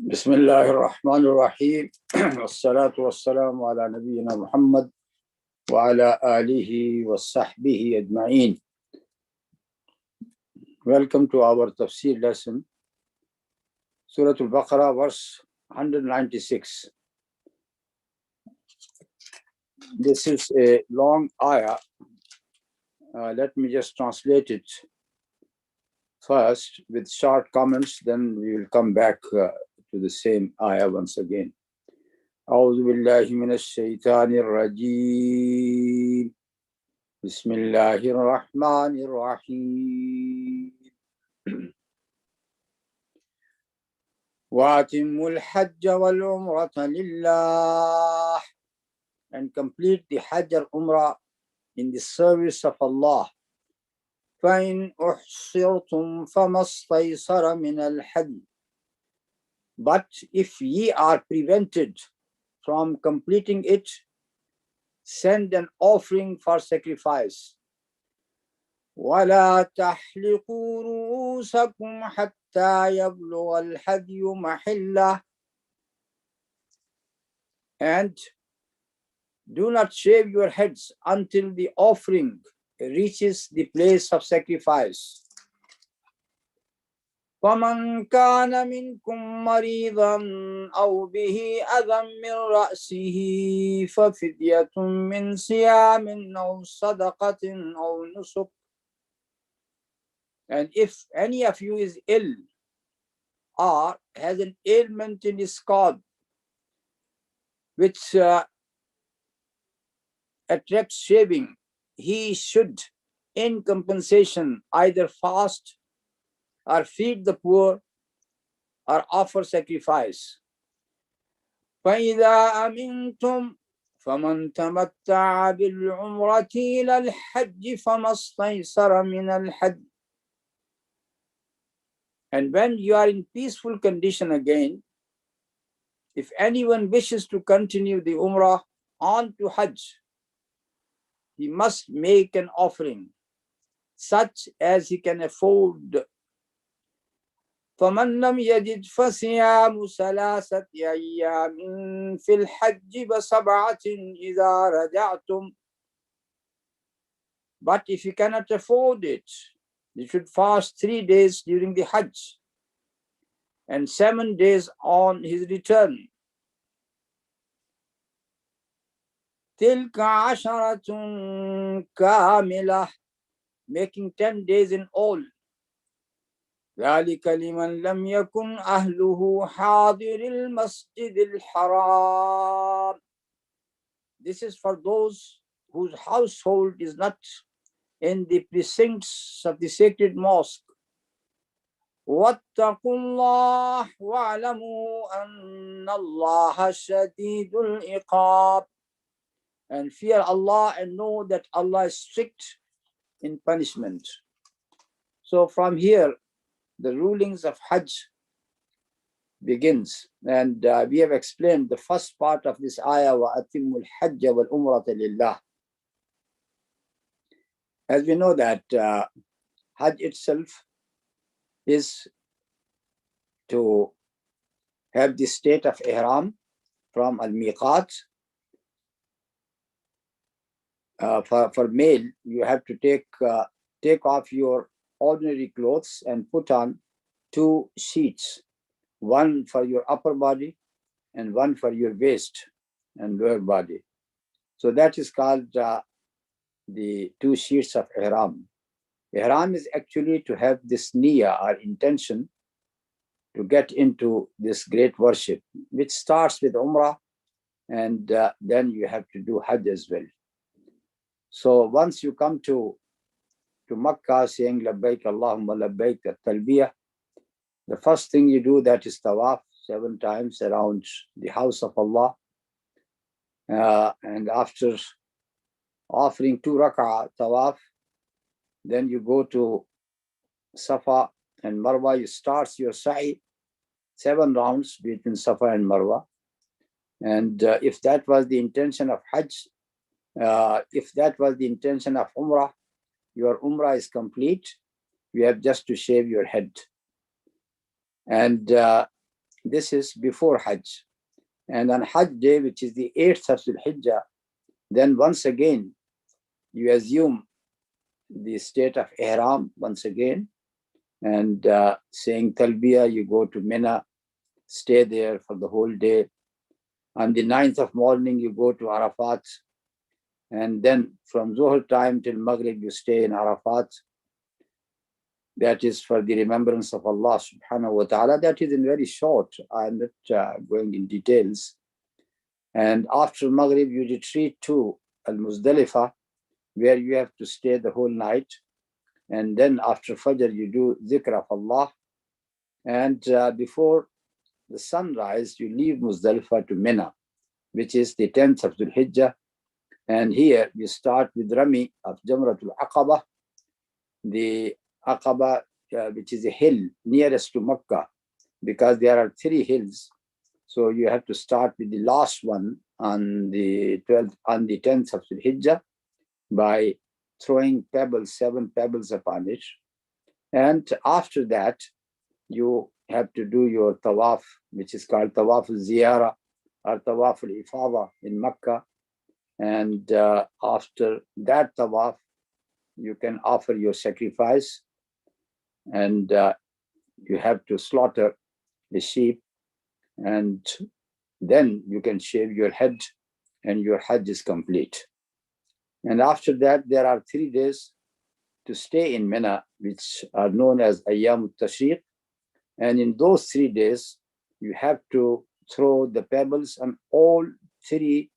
بسم الله الرحمن الرحيم والصلاة والسلام على نبينا محمد وعلى آله وصحبه أجمعين. Welcome to our Tafseer lesson, Surah Al-Baqarah, verse 196. This is a long ayah. Let me just translate it first with short comments, then we will come back to the same ayah once again. أعوذ بالله من الشيطان الرجيم بسم الله الرحمن الرحيم وأتموا الحج والعمرة لله, and complete the Hajj or Umrah in the service of Allah. فإن أحصرتم فما استيسر من الحج, but if ye are prevented from completing it, send an offering for sacrifice. وَلَا تَحْلِقُوا رُؤُوسَكُمْ حَتَّى يَبْلُغَ الْهَدْيُ مَحِلَّهُ, and do not shave your heads until the offering reaches the place of sacrifice. فَمَنْ كَانَ مِنْكُمْ مَرِيضًا أَوْ بِهِ أَذًى مِنْ رَأْسِهِ فَفِدْيَةٌ مِنْ صِيَامٍ أَوْ صَدَقَةٍ أَوْ نُسُكٍ. And if any of you is ill or has an ailment in his scalp which attracts shaving, he should in compensation either fast or feed the poor or offer sacrifice. فَإِذَا أَمِنْتُمْ فَمَنْ تَمَتَّعَ بِالْعُمْرَةِ إِلَى الْحَجِّ فَمَا اسْتَيْسَرَ مِنَ الْحَجِّ. And when you are in peaceful condition again, if anyone wishes to continue the Umrah on to Hajj, he must make an offering such as he can afford. فَمَنْ لَمْ يَجِدْ فَصِيَامُ ثَلَاثَةِ أَيَّامٍ فِي الْحَجِّ وَسَبْعَةٍ إِذَا رَجَعْتُمْ. But if you cannot afford it, you should fast 3 days during the Hajj and 7 days on his return. تِلْكَ عَشَرَةٌ كَامِلَةٌ, making 10 days in all. ذَلِكَ لِمَنْ لَمْ يَكُنْ أَهْلُهُ حَاضِرِ الْمَسْجِدِ الْحَرَامِ. This is for those whose household is not in the precincts of the sacred mosque. وَاتَّقُوا اللَّهَ وَاعْلَمُوا أَنَّ اللَّهَ شَدِيدُ الْعِقَابِ. And fear Allah and know that Allah is strict in punishment. So from here, the rulings of Hajj begins, and we have explained the first part of this ayah, وَأَتِمُّ الْحَجَّ وَالْأُمْرَةَ لِلَّهِ. As we know that Hajj itself is to have the state of ihram from al-miqat. For male, you have to take off your ordinary clothes and put on 2 sheets, one for your upper body and one for your waist and lower body. So that is called the 2 sheets of ihram. Ihram is actually to have this niyyah or intention to get into this great worship, which starts with Umrah, and then you have to do Hajj as well. So once you come to Makkah saying labbaik Allahumma labbaik at-talbiyah, the first thing you do, that is tawaf 7 times around the house of Allah, and after offering 2 rak'ah tawaf, then you go to Safa and Marwa. You start your sa'i, 7 rounds between Safa and Marwa. And if that was the intention of Hajj, if that was the intention of Umrah, your Umrah is complete. You have just to shave your head. And This is before Hajj. And on Hajj day, which is the 8th of Dhul-Hijjah, then once again, you assume the state of Ihram once again, and saying Talbiyah, you go to Mina, stay there for the whole day. On the 9th of morning, you go to Arafat, and then from Zuhr time till Maghrib, you stay in Arafat. That is for the remembrance of Allah subhanahu wa ta'ala. That is in very short. I'm not going in details. And after Maghrib, you retreat to Al-Muzdalifah, where you have to stay the whole night. And then after Fajr, you do Zikr of Allah. And before the sunrise, you leave Muzdalifah to Mina, which is the 10th of Dhul Hijjah. And here you start with Rami of Jamratul Aqaba, the Aqaba, which is a hill nearest to Makkah, because there are 3 hills. So you have to start with the last one on the 10th of Dhul Hijjah by throwing pebbles, 7 pebbles upon it. And after that, you have to do your tawaf, which is called Tawaf al-Ziyara or Tawaf al-Ifada in Makkah. And after that tawaf, you can offer your sacrifice, and you have to slaughter the sheep, and then you can shave your head, and your Hajj is complete. And after that, there are 3 days to stay in Mina, which are known as Ayyam al-Tashriq. And in those 3 days, you have to throw the pebbles on all 3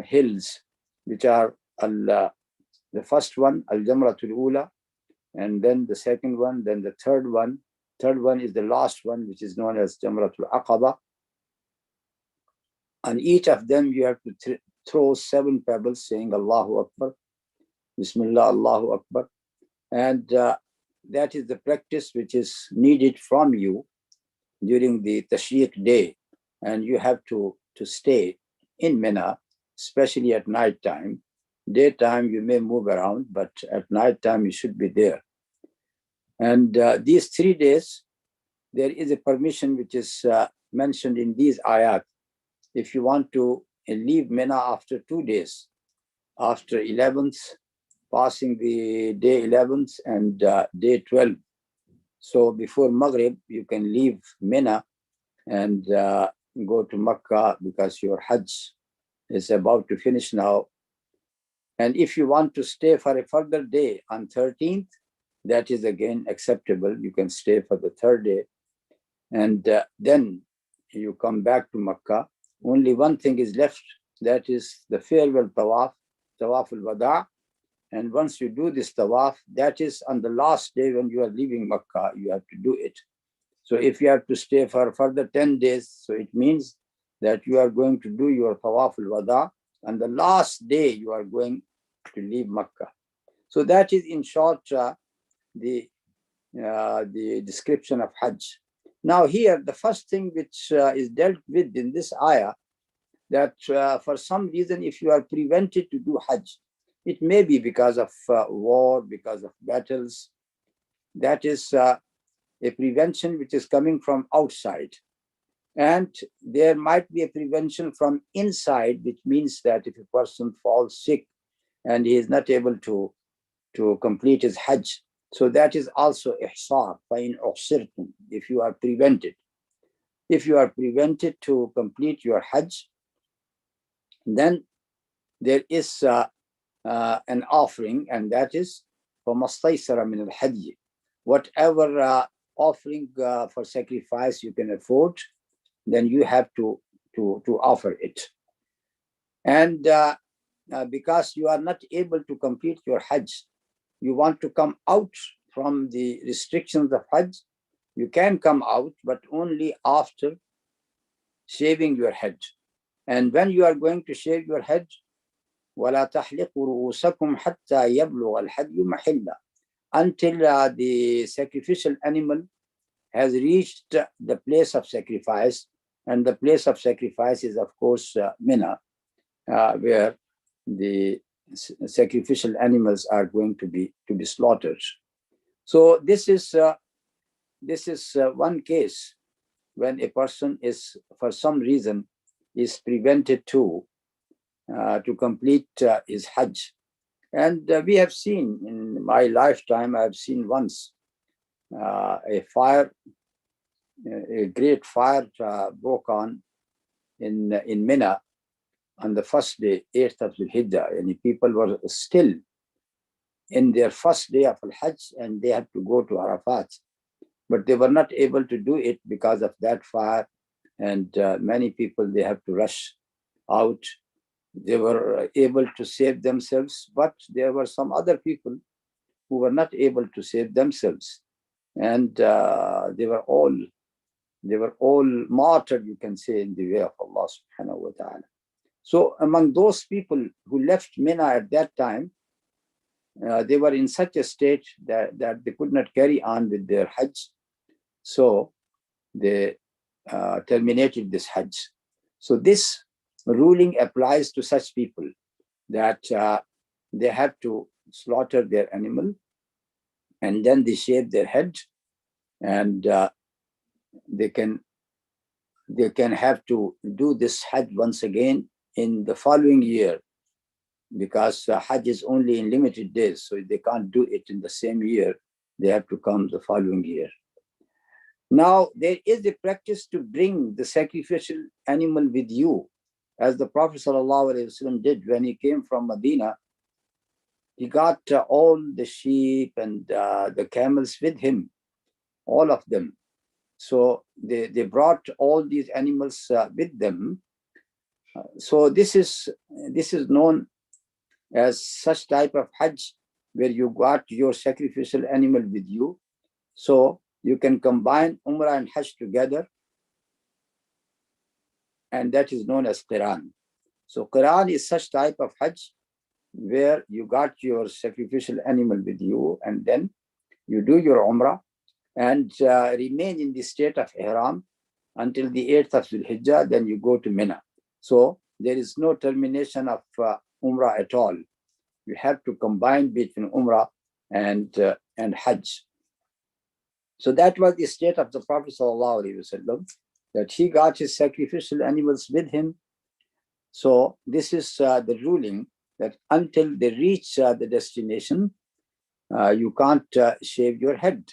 hills, which are the first one, Al-Jamratul Ula, and then the second one, then the third one. Third one is the last one, which is known as Jamratul Aqaba. On each of them, you have to throw 7 pebbles, saying Allahu Akbar, Bismillah, Allahu Akbar. And that is the practice which is needed from you during the Tashriq day. And you have to stay in Mina, especially at night time. Daytime, you may move around, but at night time, you should be there. And these 3 days, there is a permission which is mentioned in these ayat. If you want to leave Mina after 2 days, after 11th, passing the day 11th and day 12. So before Maghrib, you can leave Mina and go to Makkah, because your Hajj is about to finish now. And if you want to stay for a further day on 13th, that is again acceptable. You can stay for the 3rd day. And then you come back to Makkah. Only one thing is left, that is the farewell tawaf, Tawaf al-Wada'. And once you do this tawaf, that is on the last day when you are leaving Makkah, you have to do it. So if you have to stay for further 10 days, so it means that you are going to do your Tawaf al-Wada', and the last day you are going to leave Makkah. So that is in short the description of Hajj. Now here, the first thing which is dealt with in this ayah, that for some reason, if you are prevented to do Hajj, it may be because of war, because of battles. That is a prevention which is coming from outside. And there might be a prevention from inside, which means that if a person falls sick and he is not able to complete his Hajj, so that is also ihsar, فَإِنْ أُحْصِرْتُمْ, if you are prevented. If you are prevented to complete your Hajj, then there is an offering, and that is فَمَا اسْتَيْسَرَ مِنَ الْحَدْيِ, whatever offering for sacrifice you can afford, then you have to offer it. And because you are not able to complete your Hajj, you want to come out from the restrictions of Hajj, you can come out, but only after shaving your head. And when you are going to shave your head, وَلَا تَحْلِقُوا رُؤُوسَكُمْ حَتَّى يَبْلُغَ الْحَدْيُ مَحِلَّهُ, until the sacrificial animal has reached the place of sacrifice. And the place of sacrifice is, of course, Mina, where the sacrificial animals are going to be slaughtered. So this is one case when a person is, for some reason, is prevented to complete his Hajj. And we have seen in my lifetime, I have seen once a great fire broke on in Mina on the first day, 8th of Hijjah, and people were still in their first day of Al-Hajj and they had to go to Arafat. But they were not able to do it because of that fire. And many people, they have to rush out. They were able to save themselves, but there were some other people who were not able to save themselves. And they were all martyred, you can say, in the way of Allah subhanahu wa ta'ala. So among those people who left Mina at that time, they were in such a state that they could not carry on with their Hajj. So they terminated this Hajj. So this ruling applies to such people, that they have to slaughter their animal and then they shave their head, and they can have to do this Hajj once again in the following year, because Hajj is only in limited days, so they can't do it in the same year. They have to come the following year. Now, there is a practice to bring the sacrificial animal with you, as the Prophet ﷺ did when he came from Medina. He got all the sheep and the camels with him, all of them. So they brought all these animals with them. So this is known as such type of Hajj, where you got your sacrificial animal with you. So you can combine Umrah and Hajj together, and that is known as Qiran. So Qiran is such type of Hajj where you got your sacrificial animal with you, and then you do your Umrah and remain in the state of Ihram until the 8th of Hijjah, then you go to Mina. So there is no termination of Umrah at all. You have to combine between Umrah and Hajj. So that was the state of the Prophet ﷺ, that he got his sacrificial animals with him. So this is the ruling, that until they reach the destination, you can't shave your head.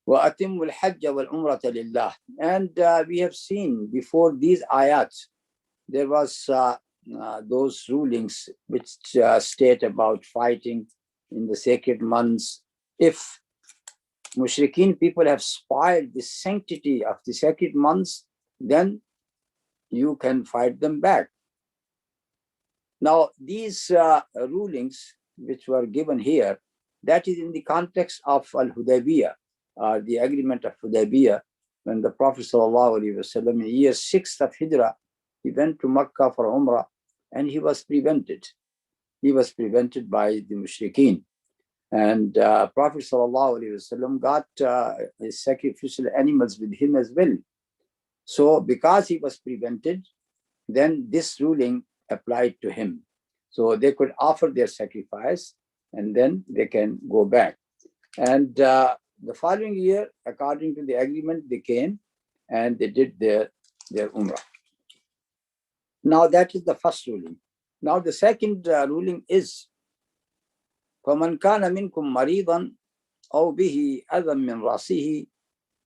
وَأَتِمُّ الْحَجَّ وَالْعُمْرَةَ لِلَّهِ. And we have seen before these ayat, there was those rulings which state about fighting in the sacred months. If Mushrikeen people have spoiled the sanctity of the sacred months, then you can fight them back. Now, these rulings which were given here, that is in the context of Al-Hudaybiyah, the agreement of Hudaybiyah, when the Prophet ﷺ in the year 6th of Hijrah, he went to Makkah for Umrah, and he was prevented. He was prevented by the Mushrikeen. And Prophet ﷺ got his sacrificial animals with him as well. So because he was prevented, then this ruling applied to him. So they could offer their sacrifice and then they can go back. And the following year, according to the agreement, they came and they did their Umrah. Now that is the first ruling. Now the second ruling is, فَمَنْ كَانَ مِنْكُمْ مَرِيضًا أَوْ بِهِ أَذًى مِنْ رَأْسِهِ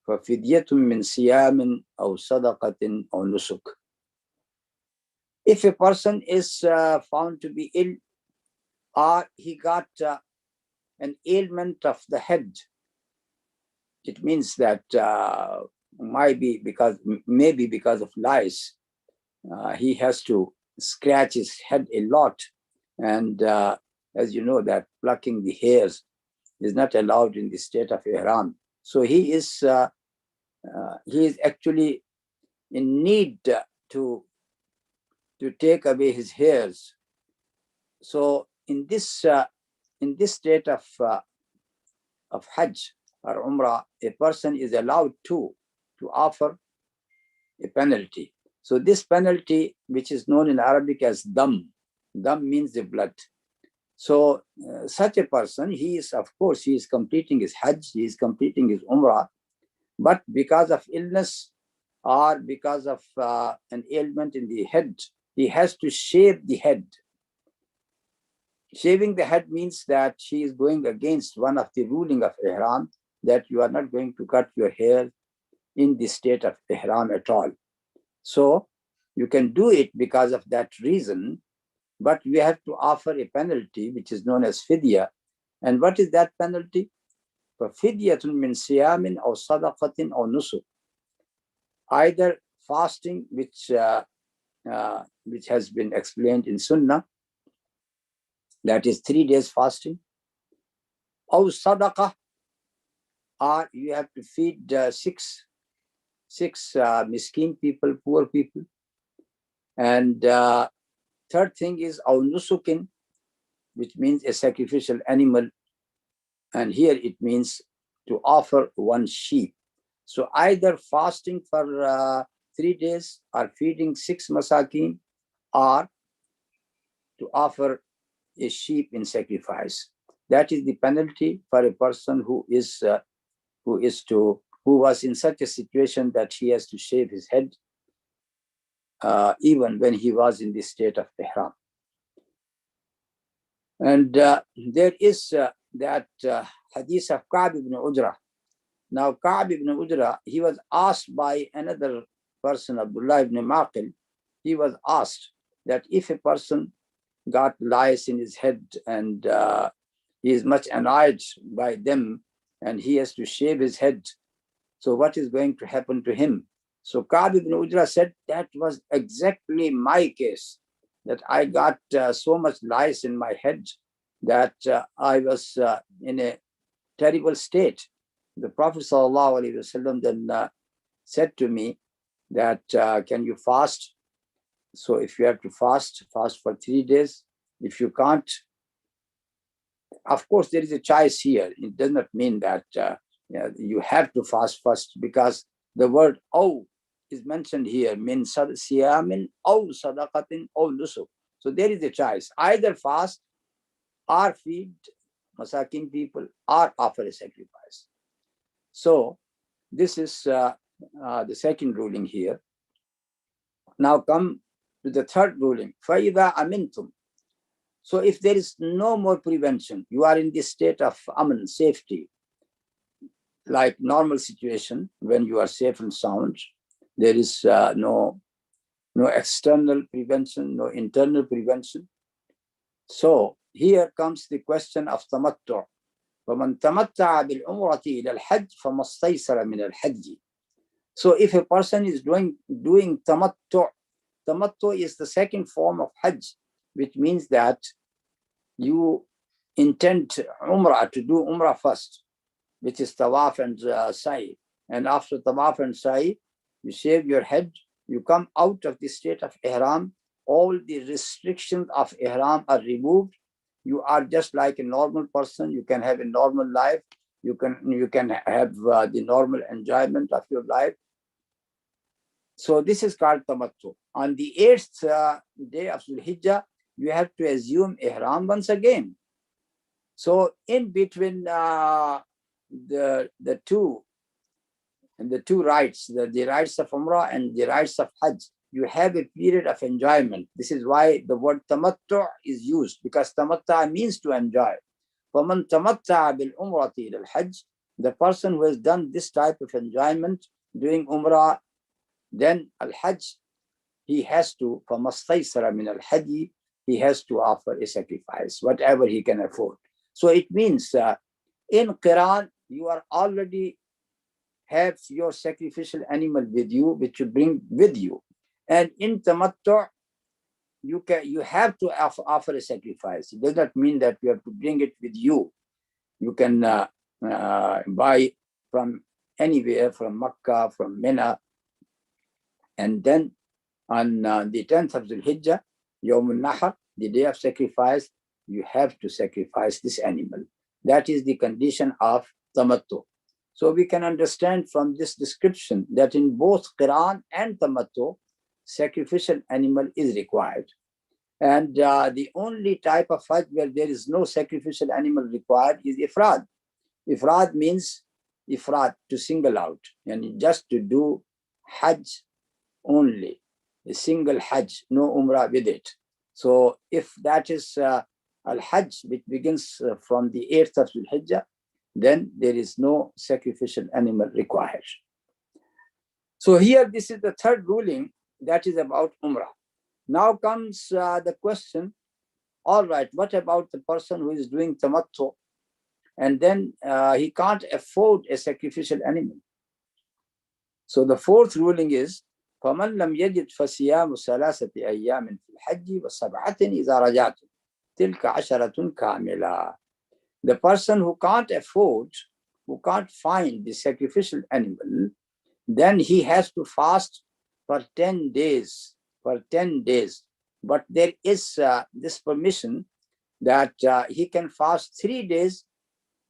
فَفِدْيَةٌ مِنْ صِيَامٍ أَوْ صَدَقَةٍ أَوْ نُسُكٍ. If a person is found to be ill, or he got an ailment of the head, it means that maybe because of lice, he has to scratch his head a lot, and as you know that plucking the hairs is not allowed in the state of Ihram. So he is actually in need to take away his hairs. So in this state of Hajj or Umrah, a person is allowed to offer a penalty. So this penalty, which is known in Arabic as dam means the blood. So such a person, he is completing his Hajj, he is completing his Umrah, But because of illness or because of an ailment in the head, he has to shave the head. Shaving the head means that she is going against one of the ruling of ihram, that you are not going to cut your hair in the state of ihram at all. So you can do it because of that reason, but we have to offer a penalty which is known as fidya. And what is that penalty? فَفِدْيَةٌ مِّن صِيَامٍ أَوْ صَدَقَةٍ أَوْ نُسُكٍ. Either fasting, which has been explained in Sunnah, that is 3 days fasting, أو صدقة, or you have to feed six miskin people, poor people. And third thing is أو نُسُكٍ, which means a sacrificial animal. And here it means to offer one sheep. So either fasting for 3 days or feeding 6 masakin, or to offer a sheep in sacrifice. That is the penalty for a person who was in such a situation that he has to shave his head even when he was in the state of ihram. And there is that hadith of Ka'b ibn Ujrah. Now Ka'b ibn Ujrah, he was asked by another person, Abdullah ibn Maqil. He was asked that if a person got lice in his head and he is much annoyed by them and he has to shave his head, so what is going to happen to him? So Ka'b ibn Ujrah said, that was exactly my case, that I got so much lice in my head that I was in a terrible state. The Prophet ﷺ then said to me that, can you fast? So if you have to fast for 3 days. If you can't, of course, there is a choice here. It does not mean that you have to fast first, because the word "aw" is mentioned here, min siyamin aw sadaqatin aw nusuk. So there is a choice: either fast or feed masakin people or offer a sacrifice. So this is the second ruling here. Now come to the third ruling. فَإِذَا أَمِنْتُمْ. So if there is no more prevention, you are in this state of aman, safety, like normal situation when you are safe and sound. There is no external prevention, no internal prevention. So here comes the question of tamattu. وَمَنْ تَمَتَّعَ بِالْعُمْرَةِ إِلَى الْحَجِّ فَمَا اسْتَيْسَرَ مِنَ الْحَجِّ. So if a person is doing tamattu, tamattu is the second form of Hajj, which means that you intend Umrah, to do Umrah first, which is Tawaf and Sa'i. And after Tawaf and Sa'i, you shave your head, you come out of the state of Ihram, all the restrictions of Ihram are removed. You are just like a normal person. You can have a normal life. You can have the normal enjoyment of your life. So this is called tamattu. On the 8th day of Zulhijjah, you have to assume ihram once again. So in between the two rites, the rites of Umrah and the rites of Hajj, you have a period of enjoyment. This is why the word tamattu is used, because tamatta means to enjoy. فَمَنْ تَمَتَّعَ بِالْعُمْرَةِ إِلَى الْحَجِّ. The person who has done this type of enjoyment, doing Umrah, then Al-Hajj, he has to, فَمَا اسْتَيْسَرَ مِنَ الْحَجِّ, he has to offer a sacrifice, whatever he can afford. So it means in Quran, you are already have your sacrificial animal with you, which you bring with you. And in Tamattu, you have to offer a sacrifice. It does not mean that you have to bring it with you. You can buy from anywhere, from Makkah, from Mina. And then on the 10th of Zulhijjah, Yawm al-Nahr, the day of sacrifice, you have to sacrifice this animal. That is the condition of Tamattu. So we can understand from this description that in both Quran and Tamattu, sacrificial animal is required. And the only type of Hajj where there is no sacrificial animal required is Ifrad. Ifrad means ifrat, to single out, and just to do Hajj only, a single Hajj, no Umrah with it. So if that is Al-Hajj, which begins from the 8th of Dhul-Hijjah, then there is no sacrificial animal required. So here, this is the third ruling, that is about Umrah. Now comes the question, all right, what about the person who is doing Tamattu, and then he can't afford a sacrificial animal? So the fourth ruling is, فَمَنْ لَمْ يَجِدْ فَصِيَامُ ثَلَاثَةِ أَيَّامٍ فِي الْحَجِّ وَسَبْعَةٍ إِذَا رَجَعْتُمْ تِلْكَ عَشَرَةٌ كَامِلَةٌ. The person who can't afford, who can't find the sacrificial animal, then he has to fast for 10 days, for 10 days. But there is this permission that he can fast 3 days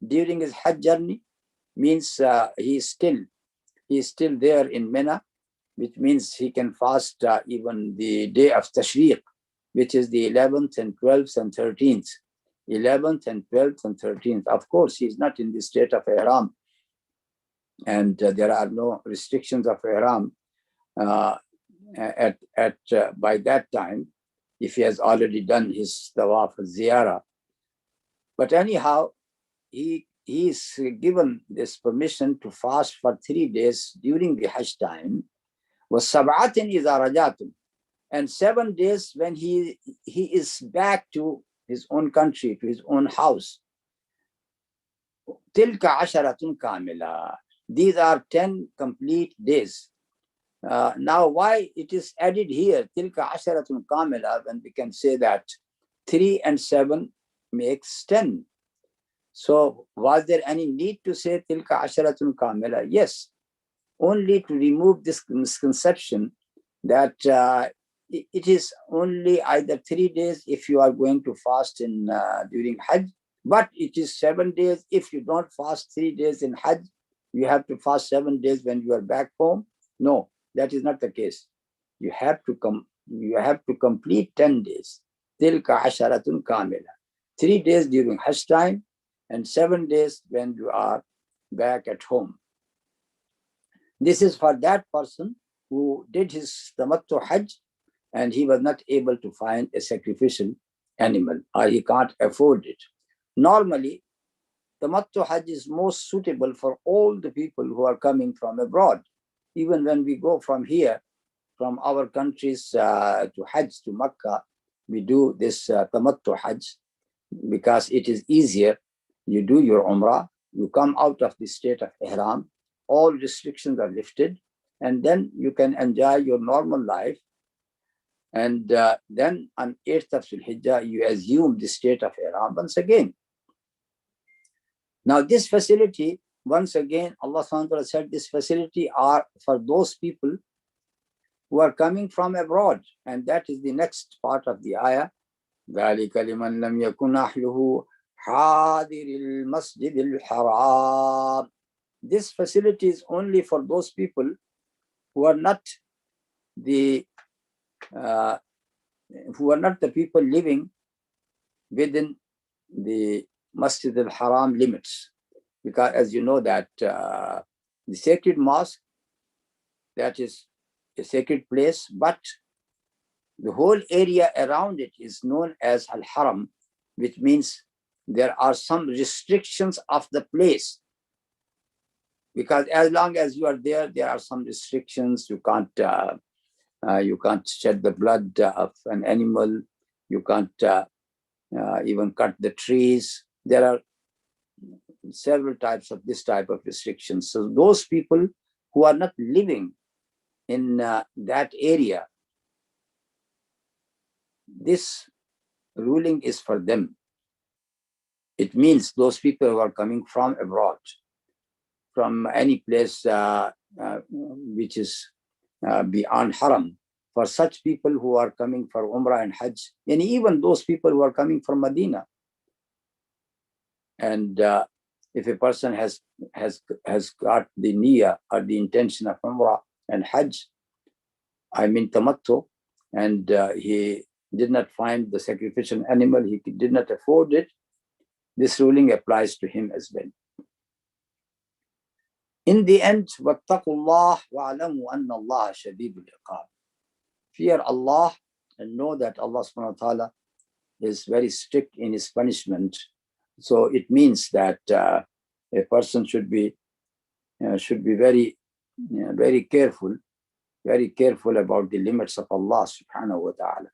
during his Hajj journey, means he is still there in Mina, which means he can fast even the day of Tashriq, which is the 11th and 12th and 13th. 11th and 12th and 13th. Of course, he is not in the state of Ihram, and there are no restrictions of Ihram by that time, if he has already done his tawaf ziyarah. But anyhow, he is given this permission to fast for 3 days during the Hajj time. وَالسَّبْعَةٍ إِذَا رَجَعْتُمْ, and 7 days when he is back to his own country, to his own house. تِلْكَ عَشَرَةٌ كَامِلَةٌ. These are 10 complete days. Now, why it is added here, تِلْكَ عَشَرَةٌ كَامِلَةٌ, when we can say that 3 and 7 makes 10? So, was there any need to say تِلْكَ عَشَرَةٌ كَامِلَةٌ? Yes, only to remove this misconception that it is only either 3 days if you are going to fast in during Hajj, but it is 7 days if you don't fast 3 days in Hajj, you have to fast 7 days when you are back home. No, that is not the case. You have to complete 10 days. Tilka asharatun kamila. 3 days during Hajj time and 7 days when you are back at home. This is for that person who did his tamattu Hajj and he was not able to find a sacrificial animal, or he can't afford it. Normally, tamattu Hajj is most suitable for all the people who are coming from abroad. Even when we go from here, from our countries to Hajj, to Makkah, we do this tamattu Hajj because it is easier. You do your Umrah, you come out of the state of Ihram, all restrictions are lifted, and then you can enjoy your normal life. And then on 8th of Dhul-Hijjah, you assume the state of Ihram once again. Now this facility, once again, Allah subhanahu wa ta'ala said this facility are for those people who are coming from abroad. And that is the next part of the ayah. ذَلِكَ لِمَنْ لَمْ يَكُنْ أَهْلُهُ حَاضِرِ الْمَسْجِدِ الْحَرَامِ. This facility is only for those people who are not the people living within the Masjid al-Haram limits. Because as you know that the sacred mosque, that is a sacred place, but the whole area around it is known as Al-Haram, which means there are some restrictions of the place. Because as long as you are there, there are some restrictions. You can't shed the blood of an animal. You can't even cut the trees. There are several types of this type of restrictions. So those people who are not living in that area, this ruling is for them. It means those people who are coming from abroad, from any place which is beyond Haram. For such people who are coming for Umrah and Hajj, and even those people who are coming from Medina. And if a person has got the niyyah or the intention of Umrah and Hajj, I mean tamattu, and he did not find the sacrificial animal, he did not afford it, this ruling applies to him as well. In the end, وَاتَّقُوا اللَّهَ وَاعْلَمُوا أَنَّ اللَّهَ شَدِيدُ الْعِقَابِ. Fear Allah and know that Allah subhanahu wa ta'ala is very strict in his punishment. So it means that a person should be very, very careful about the limits of Allah subhanahu wa ta'ala.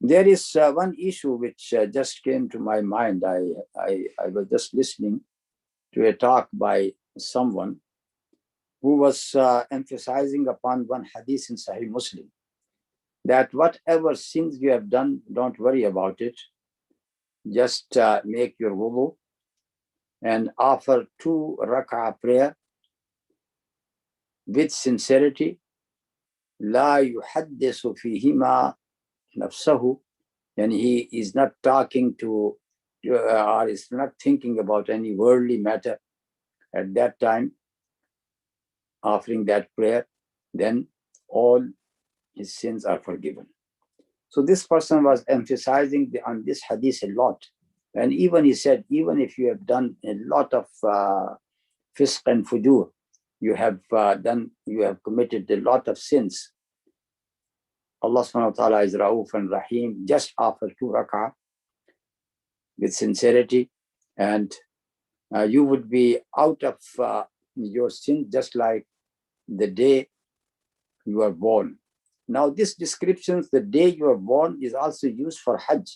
There is one issue which just came to my mind. I was just listening to a talk by someone who was emphasizing upon one hadith in Sahih Muslim, that whatever sins you have done, don't worry about it. Just make your wudu and offer 2 rak'ah prayer with sincerity. La yuhaddisu fihima nafsahu, and he is not talking to or is not thinking about any worldly matter at that time, offering that prayer, then all his sins are forgiven. So this person was emphasizing on this hadith a lot. And even he said, even if you have done a lot of fisq and fujur, you have committed a lot of sins, Allah subhanahu wa ta'ala is Rauf and Rahim. Just offer 2 rak'ah with sincerity, and you would be out of your sin just like the day you are born. Now, this description, the day you are born, is also used for Hajj.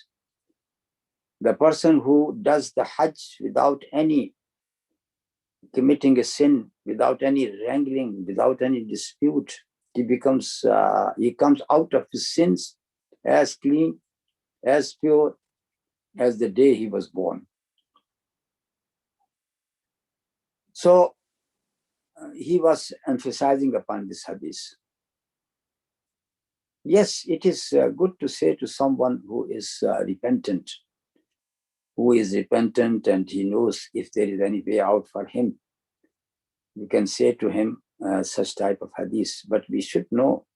The person who does the Hajj without any committing a sin, without any wrangling, without any dispute, he comes out of his sins as clean, as pure as the day he was born. So he was emphasizing upon this hadith. Yes, it is good to say to someone who is repentant, and he knows if there is any way out for him. You can say to him such type of hadith. But we should know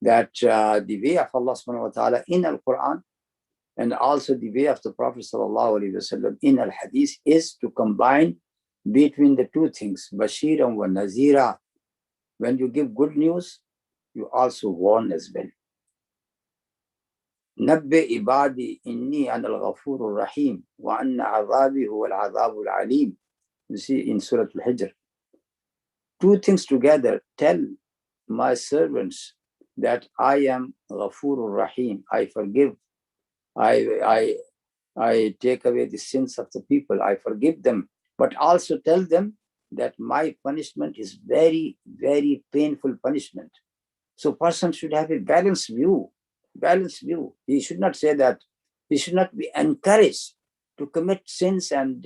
that the way of Allah subhanahu wa ta'ala in Al-Quran and also the way of the Prophet sallallahu alaihi wasallam in Al-Hadith is to combine between the 2 things, Bashiran wa Nazira. When you give good news, you also warn as well. Nabbi ibadi inni anal ghafurur rahim wa anna azabi huwa al-azabul alim. You see in Surah Al-Hijr. 2 things together. Tell my servants that I am Ghafurur Rahim. I forgive. I take away the sins of the people. I forgive them. But also tell them that my punishment is very, very painful punishment. So person should have a balanced view. He should not say that. He should not be encouraged to commit sins, and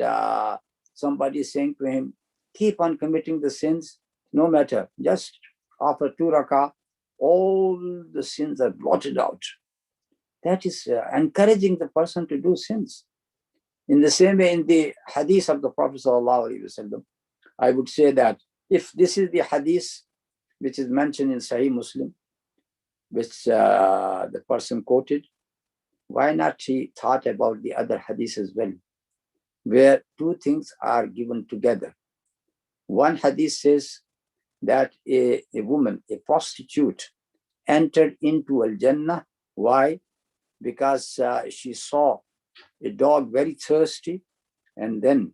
somebody is saying to him, keep on committing the sins, no matter. Just after 2 rak'ah, all the sins are blotted out. That is encouraging the person to do sins. In the same way, in the hadith of the Prophet ﷺ, I would say that if this is the hadith which is mentioned in Sahih Muslim, which the person quoted, why not he thought about the other hadith as well, where 2 things are given together. One hadith says that a woman, a prostitute, entered into Al-Jannah. Why? Because she saw a dog very thirsty, and then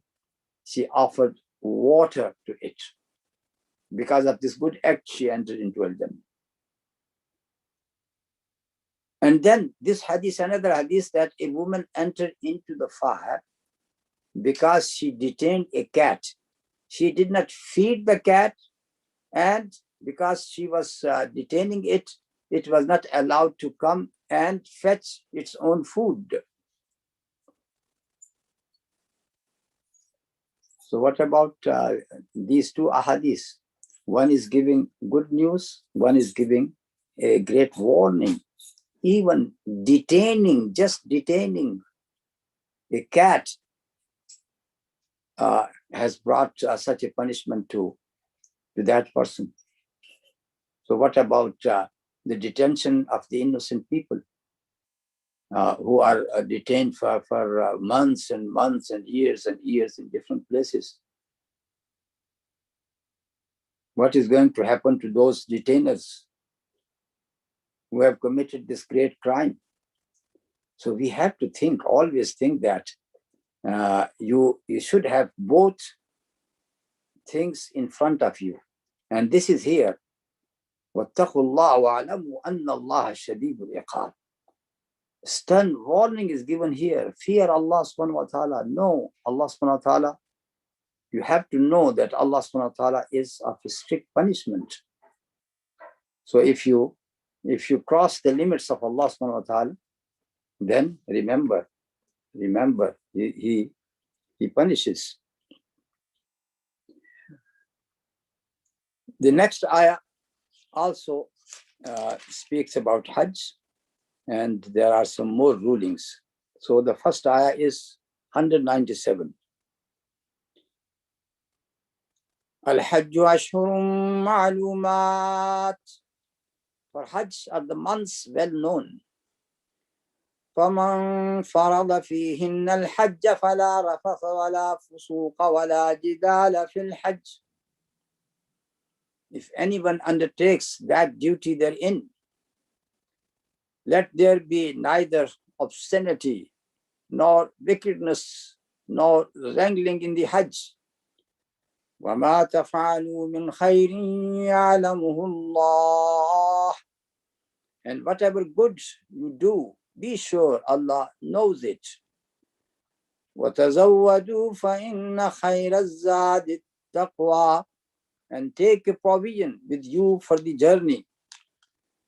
she offered water to it. Because of this good act, she entered into Al-Jannah. And then this hadith, another hadith, that a woman entered into the fire because she detained a cat. She did not feed the cat, and because she was detaining it, it was not allowed to come and fetch its own food. So what about these 2 ahadith? One is giving good news, one is giving a great warning. Even just detaining a cat has brought such a punishment to that person. So what about the detention of the innocent people who are detained for months and months and years in different places? What is going to happen to those detainers who have committed this great crime? So we have to think, always think that you should have both things in front of you. And this is here. وَاتَّقُوا اللَّهَ وَاعْلَمُوا أَنَّ اللَّهَ شَدِيدُ الْعِقَابِ. Stern warning is given here. Fear Allah subhanahu wa ta'ala. No, Allah subhanahu wa ta'ala. You have to know that Allah subhanahu wa ta'ala is of a strict punishment. So if you cross the limits of Allah subhanahu wa ta'ala, then remember, he punishes. The next ayah also speaks about Hajj, and there are some more rulings. So the first ayah is 197. Al-Hajj ashhurun ma'lumat. For Hajj are the months well known. فَمَنْ فَرَضَ فِيهِنَّ الْحَجَّ فَلَا رَفَثَ وَلَا فُسُوقَ وَلَا جِدَالَ فِي الْحَجِّ. If anyone undertakes that duty therein, let there be neither obscenity, nor wickedness, nor wrangling in the Hajj. وَمَا تَفْعَلُوا مِنْ خَيْرٍ يَعْلَمُهُ اللَّهُ. And whatever good you do, be sure Allah knows it. وَتَزَوَّدُوا فَإِنَّ خَيْرَ الزَّادِ التَّقْوَى. And take a provision with you for the journey.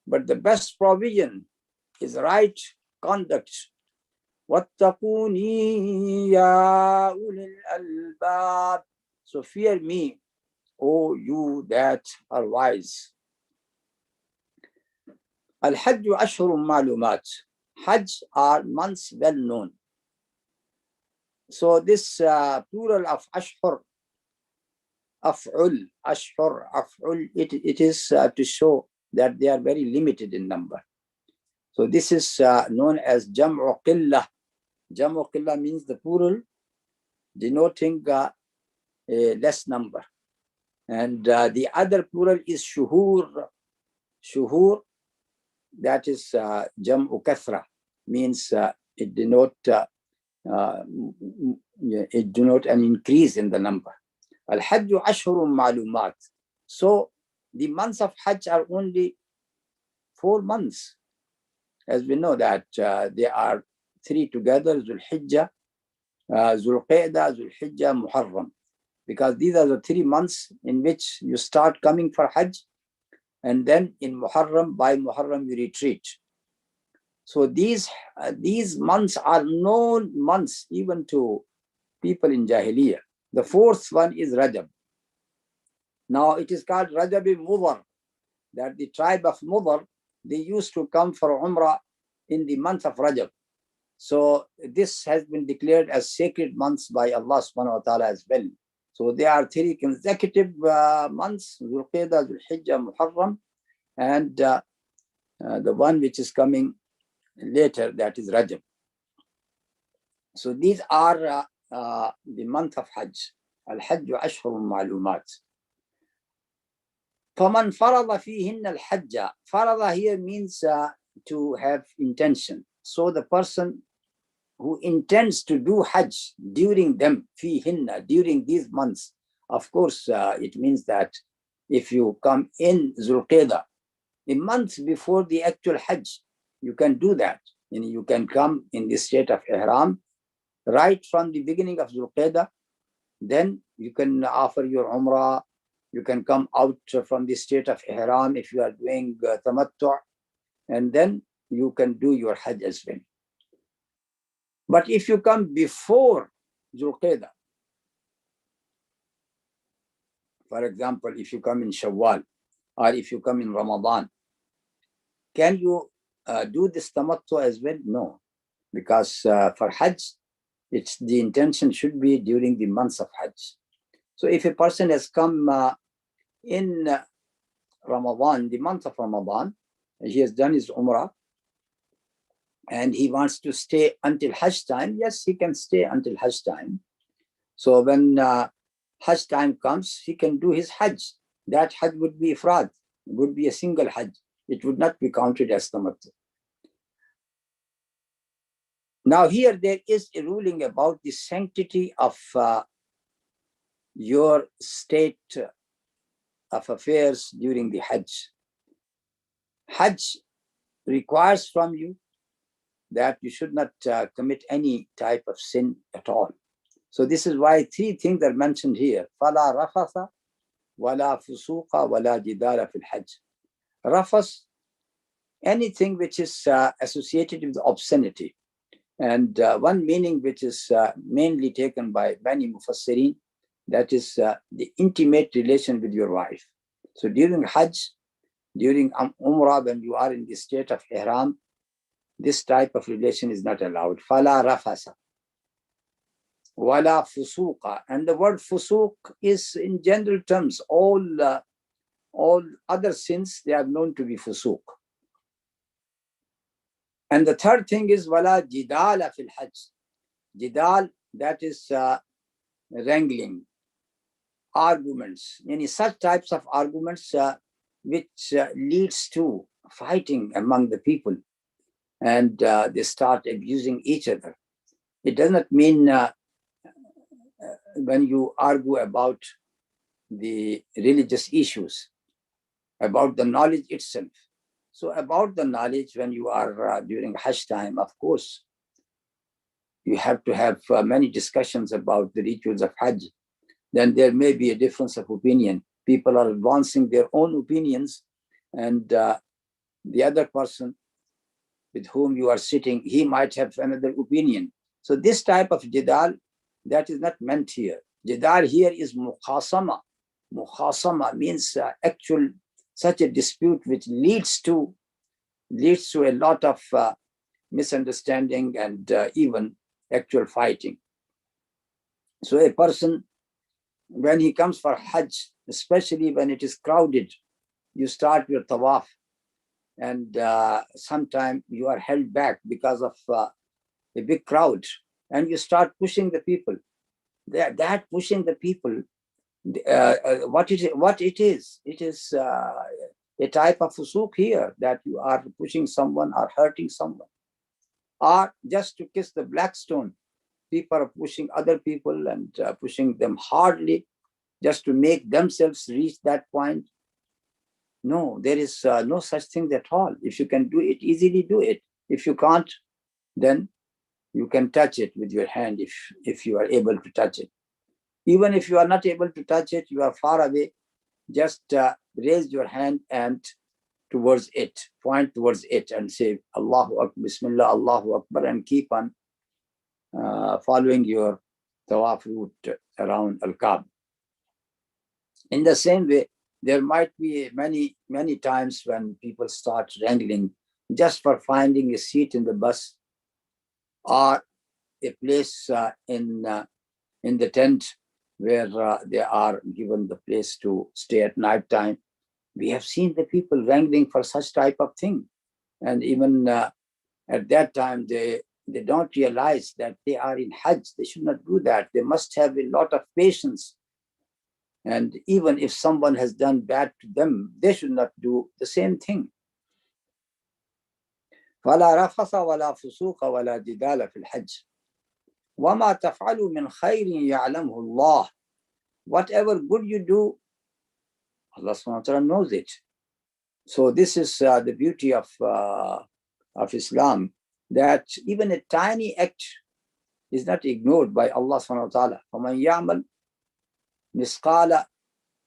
But the best provision is right conduct. وَاتَّقُونِي يَا أُولِي الْأَلْبَابِ. So fear me, O you that are wise. Al-Hajj ashhurun ma'lumat. Hajj are months well known. So this plural of ashhur, af'ul, ashhur, af'ul, it is to show that they are very limited in number. So this is known as jam'u qillah. Jam'u qillah means the plural denoting a less number. And the other plural is shuhur. Shuhur, that is jam'u kathra, means it denote an increase in the number. Al-Hajj ashhurun ma'lumat. So the months of Hajj are only 4 months. As we know that they are 3 together, Zulhijjah, Zulqa'dah, Zulhijjah, Muharram. Because these are the 3 months in which you start coming for Hajj, and then in Muharram, by Muharram you retreat. So these months are known months even to people in Jahiliyyah. The 4th one is Rajab. Now it is called Rajab-i-Mudhar, that the tribe of Mudhar, they used to come for Umrah in the month of Rajab. So this has been declared as sacred months by Allah subhanahu wa ta'ala as well. So there are 3 consecutive months, Zulqa'dah, Zulhijjah, Muharram, and the one which is coming later, that is Rajab. So these are the month of Hajj. Al-Hajj ashhurun ma'lumat. فَمَنْ فَرَضَ فِيهِنَّ الْحَجَّ. Farada here means to have intention. So the person who intends to do Hajj during them, fihinna, during these months, of course, it means that if you come in Zulqa'dah, a month before the actual Hajj, you can do that. And you can come in the state of Ihram right from the beginning of Zulqa'dah. Then you can offer your Umrah. You can come out from the state of Ihram if you are doing Tamattu', and then you can do your Hajj as well. But if you come before Zulqa'dah, for example, if you come in Shawwal, or if you come in Ramadan, can you do this Tamattu' as well? No, because for Hajj, the intention should be during the months of Hajj. So if a person has come in Ramadan, the month of Ramadan, he has done his Umrah, and he wants to stay until Hajj time, yes, he can stay until Hajj time. So when Hajj time comes, he can do his Hajj. that Hajj would be ifrad, would be a single Hajj. It would not be counted as tamattu. Now here there is a ruling about the sanctity of your state of affairs during the Hajj. Hajj requires from you that you should not commit any type of sin at all. So this is why three things are mentioned here. فَلَا رَفَثَ وَلَا فُسُوقَ وَلَا جِدَالَ فِي الْحَجِّ. Rafas, anything which is associated with obscenity. And one meaning which is mainly taken by many mufassirin, that is the intimate relation with your wife. So during Hajj, during Umrah, when you are in the state of Ihram, this type of relation is not allowed. Fala rafasa, wala fusuqa. And the word fusuq is in general terms, all other sins, they are known to be fusuq. And the third thing is wala jidala fil hajj. Jidal, that is wrangling, arguments, any such types of arguments which leads to fighting among the people, and they start abusing each other. It does not mean when you argue about the religious issues, about the knowledge itself. So about the knowledge, when you are during Hajj time, of course, you have to have many discussions about the rituals of Hajj. Then there may be a difference of opinion. People are advancing their own opinions, and the other person with whom you are sitting, he might have another opinion. So this type of jidal, that is not meant here. Jidal here is mukhasama. Mukhasama means actual such a dispute which leads to a lot of misunderstanding and even actual fighting. So a person, when he comes for Hajj, especially when it is crowded, you start your tawaf, and sometimes you are held back because of a big crowd, and you start pushing the people. That pushing the people, what it is a type of fusuq here, that you are pushing someone or hurting someone. Or just to kiss the black stone, people are pushing other people and pushing them hardly just to make themselves reach that point. No, there is no such thing at all. If you can do it, easily do it. If you can't, then you can touch it with your hand if you are able to touch it. Even if you are not able to touch it, you are far away, just raise your hand and towards it, point towards it and say Allahu Akbar, Bismillah, Allahu Akbar, and keep on following your tawaf route around Al-Kaaba. In the same way, there might be many times when people start wrangling just for finding a seat in the bus or a place in the tent where they are given the place to stay at night time. We have seen the people wrangling for such type of thing. And even at that time, they don't realize that they are in Hajj. They should not do that. They must have a lot of patience. And even if someone has done bad to them, they should not do the same thing. فَلَا رَفَثَ وَلَا فُسُوقَ وَلَا جِدَالَ فِي الْحَجِّ وَمَا تَفْعَلُوا مِنْ خَيْرٍ يَعْلَمْهُ اللَّهُ. Whatever good you do, Allah subhanahu wa ta'ala knows it. So this is the beauty of Islam, that even a tiny act is not ignored by Allah subhanahu wa ta'ala. فَمَنْ يَعْمَلْ مِثْقَالَ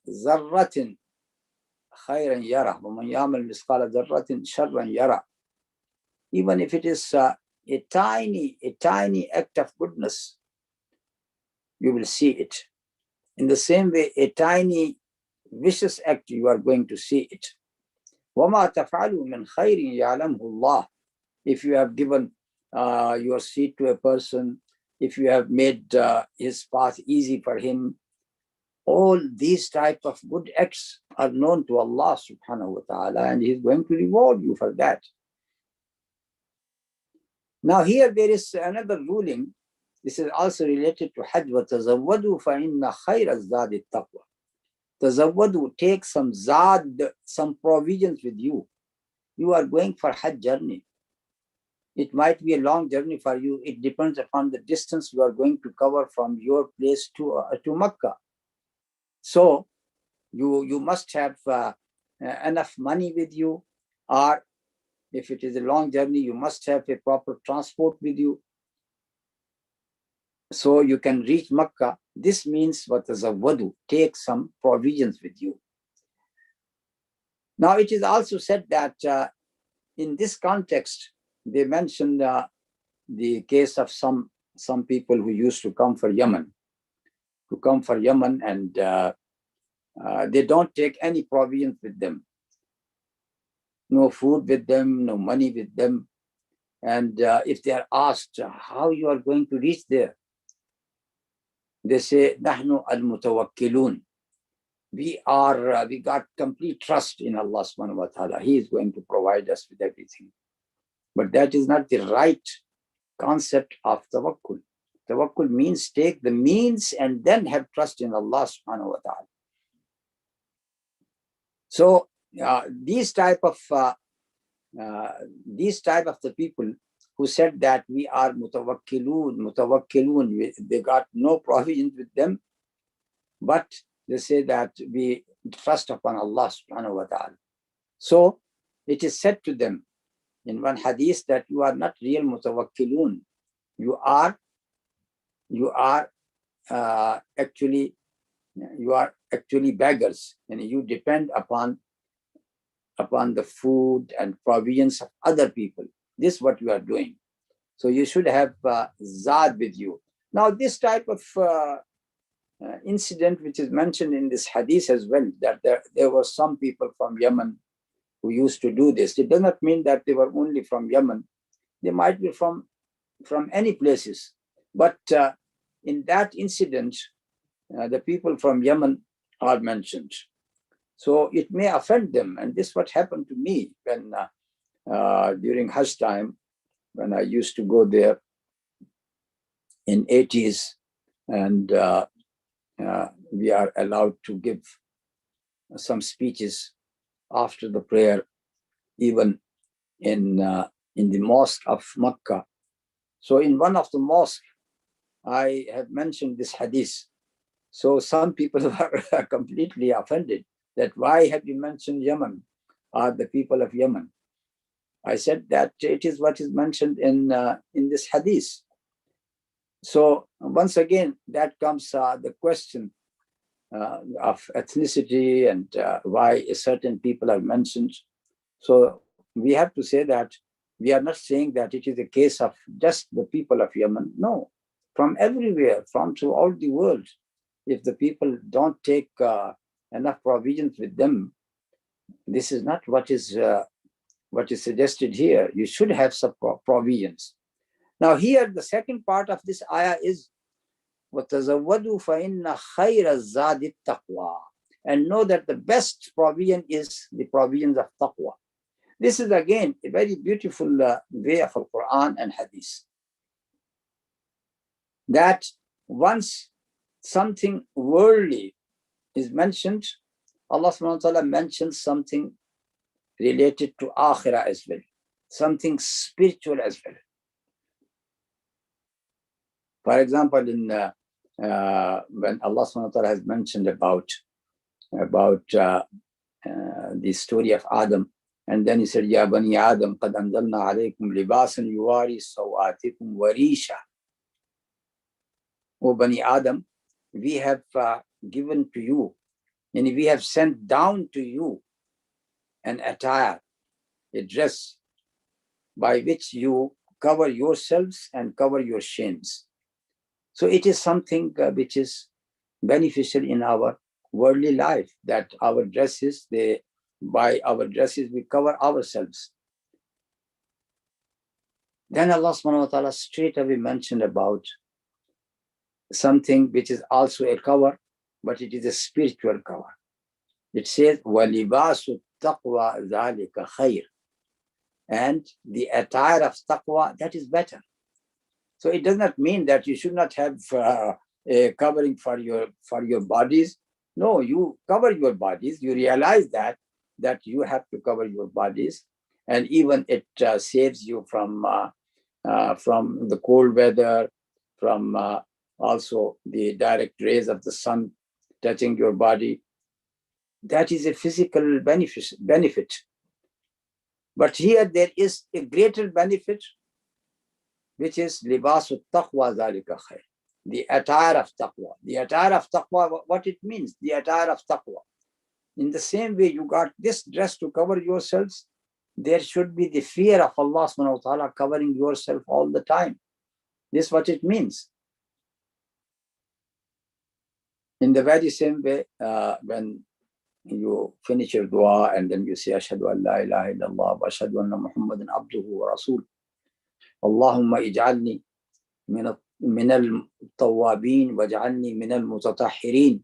ذَرَّةٍ خَيْرًا يَرَهُ وَمَنْ يَعْمَلْ مِثْقَالَ ذَرَّةٍ شَرًّا يَرَهُ. Even if it is a tiny act of goodness, you will see it. In the same way, a tiny vicious act, you are going to see it. وَمَا تَفْعَلُوا مِنْ خَيْرٍ يَعْلَمْهُ اللَّهُ. If you have given your seat to a person, if you have made his path easy for him, all these type of good acts are known to Allah subhanahu wa ta'ala, and He's going to reward you for that. Now here there is another ruling. This is also related to Hajj. وَتَزَوَّدُوا فَإِنَّ خَيْرَ الزَّادِ التَّقْوَى. Tazawwadu, take some zad, some provisions with you. You are going for Hajj journey. It might be a long journey for you. It depends upon the distance you are going to cover from your place to Makkah. So you must have enough money with you, or if it is a long journey, you must have a proper transport with you, so you can reach Makkah. This means what is a wadu, take some provisions with you. Now it is also said that in this context, they mentioned the case of some people who used to come for Yemen, and they don't take any provisions with them, no food with them, no money with them. And if they are asked how you are going to reach there, they say, "Nahnu al-mutawakkilun." We got complete trust in Allah subhanahu wa ta'ala. He is going to provide us with everything. But that is not the right concept of tawakkul. Tawakkul means take the means and then have trust in Allah subhanahu wa ta'ala. So these type of the people who said that we are mutawakkilun, they got no provisions with them, but they say that we trust upon Allah subhanahu wa ta'ala. So it is said to them in one hadith that you are not real mutawakkilun. You are actually beggars, and you depend upon the food and provisions of other people. This is what you are doing. So you should have zad with you. Now this type of incident which is mentioned in this hadith as well, that there were some people from Yemen who used to do this. It does not mean that they were only from Yemen. They might be from any places. But in that incident, the people from Yemen are mentioned. So it may offend them. And this is what happened to me when during Hajj time, when I used to go there in 80s, and we are allowed to give some speeches after the prayer, even in the mosque of Makkah. So in one of the mosques, I have mentioned this hadith. So some people are completely offended that why have you mentioned Yemen, or the people of Yemen? I said that it is what is mentioned in this hadith. So once again, that comes the question of ethnicity and why certain people are mentioned. So we have to say that we are not saying that it is a case of just the people of Yemen. No, from everywhere, from throughout the world. If the people don't take enough provisions with them, this is not what is suggested here. You should have some provisions. Now here, the second part of this ayah is وَتَزَوَّدُوا فَإِنَّ خَيْرَ الزَّادِ التَّقْوَى, and know that the best provision is the provisions of taqwa. This is again a very beautiful way of Quran and Hadith. That once something worldly is mentioned, Allah subhanahu wa ta'ala mentions something related to akhirah as well, something spiritual as well. For example, in when Allah subhanahu wa ta'ala has mentioned about the story of Adam, and then he said, Ya bani Adam, qad anzalna alaykum libasan yuwari sawatikum warisha. O Bani Adam, we have given to you, and we have sent down to you an attire, a dress, by which you cover yourselves and cover your shames. So it is something which is beneficial in our worldly life, that our dresses, by our dresses we cover ourselves. Then Allah subhanahu wa ta'ala straight away mentioned about something which is also a cover, but it is a spiritual cover. It says, وَلِبَاسُ التَّقْوَى ذَلِكَ خَيْرٌ, and the attire of taqwa, that is better. So it does not mean that you should not have a covering for your bodies, No, you cover your bodies. You realize that you have to cover your bodies, and even it saves you from the cold weather, from also the direct rays of the sun touching your body. That is a physical benefit. But here there is a greater benefit, which is libasu taqwa zalika khair. The attire of taqwa. The attire of taqwa, what it means, the attire of taqwa. In the same way you got this dress to cover yourselves, there should be the fear of Allah subhanahu wa ta'ala covering yourself all the time. This is what it means. In the very same way, when you finish your dua and then you say, Ashhadu an la ilaha illallah wa ashhadu anna Muhammadan abduhu wa rasul. Allahumma ij'alni min al-tawwabin waj'alni min al-mutatahhirin.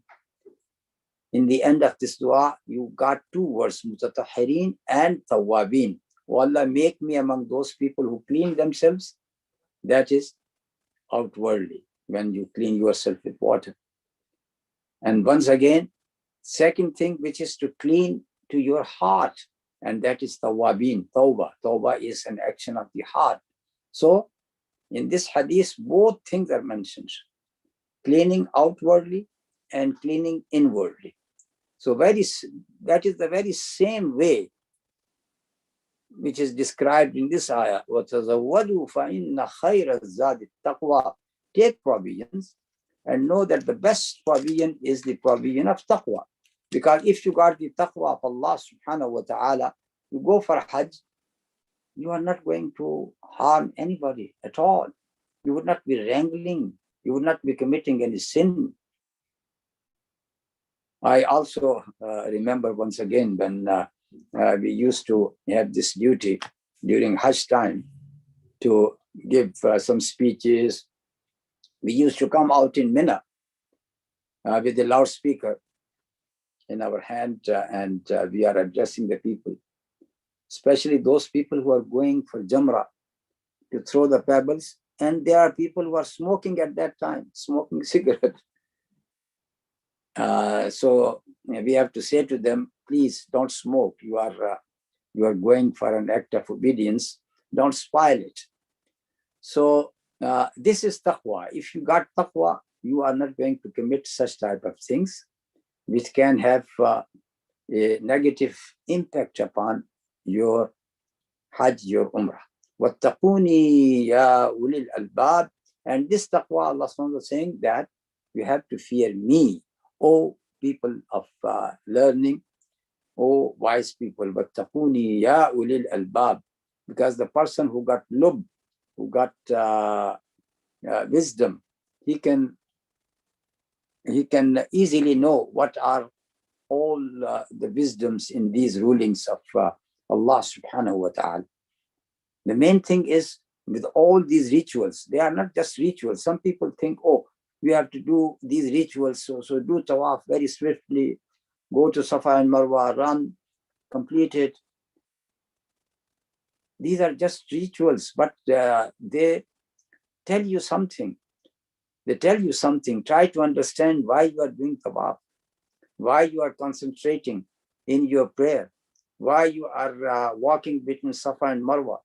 In the end of this dua, you got two words, mutatahhirin and tawwabin. Oh Allah, make me among those people who clean themselves. That is outwardly, when you clean yourself with water. And once again, second thing, which is to clean to your heart, and that is tawwabin, tawbah. Tawbah is an action of the heart. So in this hadith, both things are mentioned, cleaning outwardly and cleaning inwardly. So that is the very same way which is described in this ayah. وَتَزَوَّدُوا فَإِنَّ خَيْرَ الزَّادِ التَّقْوَى. Take provisions and know that the best provision is the provision of taqwa. Because if you got the taqwa of Allah subhanahu wa ta'ala, you go for Hajj, you are not going to harm anybody at all. You would not be wrangling. You would not be committing any sin. I also remember once again when we used to have this duty during Hajj time to give some speeches. We used to come out in Mina with the loudspeaker in our hand, and we are addressing the people, especially those people who are going for Jamrah to throw the pebbles. And there are people who are smoking at that time, smoking cigarette. So we have to say to them, please don't smoke. You are going for an act of obedience. Don't spoil it. So this is taqwa. If you got taqwa, you are not going to commit such type of things which can have a negative impact upon your Hajj, your Umrah. وَاتَّقُونِي يَا أُولِي الْأَلْبَابِ. And this taqwa, Allah subhanahu wa ta'ala is saying that you have to fear me, O people of learning, O wise people. وَاتَّقُونِي يَا أُولِي الْأَلْبَابِ. Because the person who got lub, who got wisdom, he can easily know what are all the wisdoms in these rulings of Allah subhanahu wa ta'ala. The main thing is, with all these rituals, they are not just rituals. Some people think, oh, we have to do these rituals, so do tawaf very swiftly, go to Safa and Marwa, run, complete it. These are just rituals, but they tell you something. They tell you something. Try to understand why you are doing tawaf, why you are concentrating in your prayer, why you are walking between Safa and Marwa.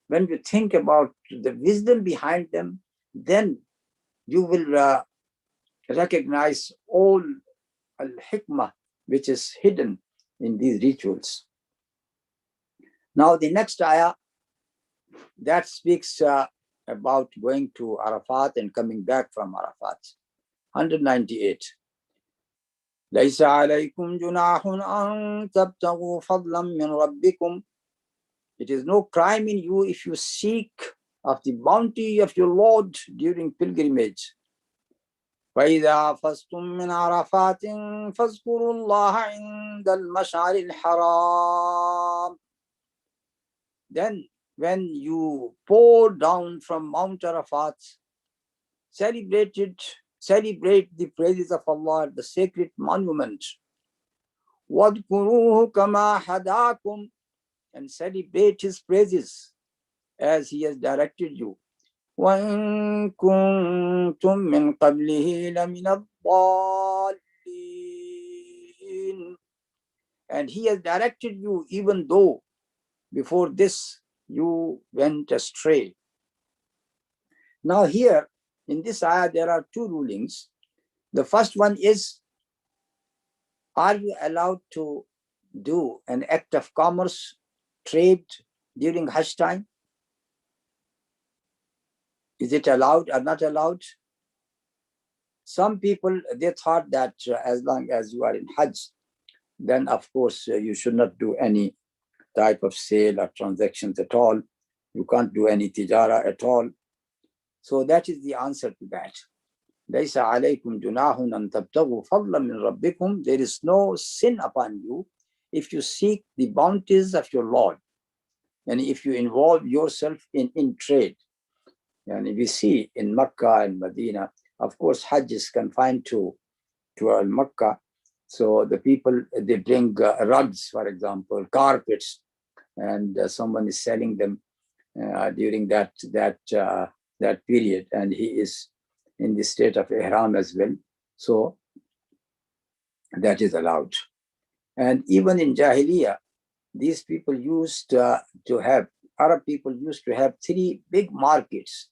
When you think about the wisdom behind them, then you will recognize all al-hikmah which is hidden in these rituals. Now the next ayah that speaks about going to Arafat and coming back from Arafat. 198. لَيْسَ عَلَيْكُمْ جُنَاحٌ أَن تَبْتَغُوا فَضْلًا مِّن رَبِّكُمْ. It is no crime in you if you seek of the bounty of your Lord during pilgrimage. فَإِذَا أَفَضْتُم مِّنْ عَرَفَاتٍ فَاذْكُرُوا اللَّهَ عِندَ الْمَشْعَرِ الْحَرَامِ. Then when you pour down from Mount Arafat, celebrate the praises of Allah at the sacred monument. وَاذْكُرُوهُ كَمَا هَدَاكُمْ. And celebrate his praises as he has directed you. وَإِن كُنتُم مِّن قَبْلِهِ لَمِنَ الضَّالِّينَ. And he has directed you even though before this you went astray. Now here in this ayah there are two rulings. The first one is, are you allowed to do an act of commerce, trade during Hajj time? Is it allowed or not allowed? Some people, they thought that as long as you are in Hajj, then of course you should not do any type of sale or transactions at all. You can't do any tijara at all. So that is the answer to that. لَيْسَ عَلَيْكُمْ جُنَاحٌ أَن تَبْتَغُوا فَضْلًا مِنْ رَبِّكُمْ. There is no sin upon you if you seek the bounties of your Lord, and if you involve yourself in trade. And we see in Makkah and Medina, of course, Hajj is confined to Makkah. So the people, they bring rugs, for example, carpets, and someone is selling them during that period, and he is in the state of ihram as well. So that is allowed. And even in Jahiliyyah, these people used to have, Arab people used to have three big markets.